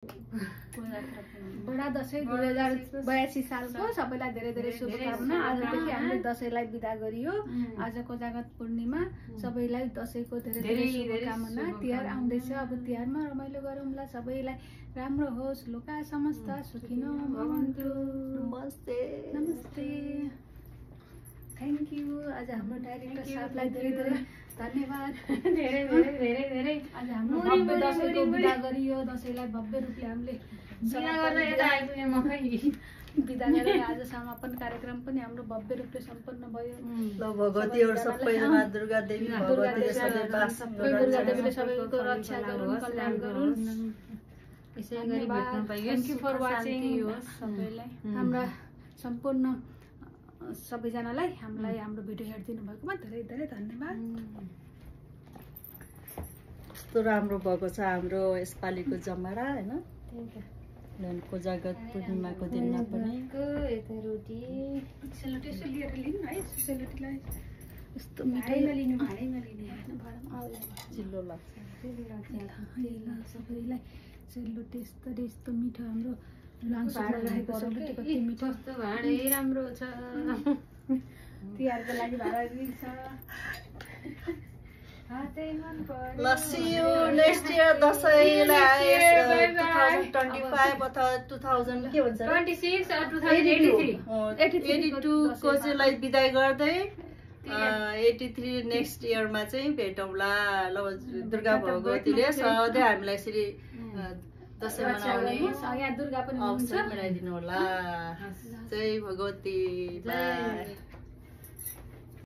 बडा दशैं 2082 सालको सबैलाई धेरै धेरै शुभकामना। आजदेखि हामीले दशैंलाई बिदा गरियो। आज कोजागत पूर्णिमा, सबैलाई दशैंको धेरै धेरै शुभकामना। तिहार आउँदैछ, अब तिहारमा रमाइलो गरौँला, सबैलाई राम्रो होस्। लोका समस्ता सुखिनो भवन्तु। नमस्ते नमस्ते, थ्याङ्क यू। आज हाम्रो डाइरेक्टर साहबलाई धेरै धेरै धन्यवाद। धेरै धेरै धेरै धेरै आज हाम्रो भव्य दशैंको बिदा गरियो। दशैंलाई भव्य रूपले हामीले बिदा गरेर यता आइपुगे म खै बिदा गरेर आज समापन कार्यक्रम पनि हाम्रो भव्य रूपले सम्पन्न भयो। ल भगवतीहरु सबैजना दुर्गा देवी भगवतीले सबैको रक्षा गरून्, कल्याण गरून्। यसैगरी भेट्न पाइयो। थ्याङ्क यू फर वाचिङ सबैलाई। हाम्रा सम्पूर्ण सबैजनालाई हामीलाई हाम्रो भिडियो हेरिदिनु भएकोमा धेरै धेरै धन्यवाद। कस्तो राम्रो भएको छ हाम्रो यसपालिको जमरा हैन। कोजागत पूर्णिमाको दिनमा पनि यता रोटी सेलरोटी यसो लिएर लिनु है। सेलरोटीलाई यस्तो मिठाई नलिनु, भाँडैमा लिनु हैन, भाँडामा चिल्लो लाग्छ। सबैलाई सेलरोटी यस्तो मिठो हाम्रो लाङसुमा राखेको सेलरोटी कति मिठो। कस्तो भाँडै राम्रो छ। तिहारको लागि भाडा दिन्छ। लस्सी नेक्स्ट इयर दशैंलाई 2025 अथवा 2000 के भन्छ 26 or 2083 82 को चाहिँ लाई बिदाई गर्दै 83 नेक्स्ट इयरमा चाहिँ भेटौँला। ल दुर्गा भगवतीले सधैँ हामीलाई यसरी दशैं मनाउने यहाँ दुर्गा पनि अवसर मिलाइदिनु होला। जय भगवती। बाई।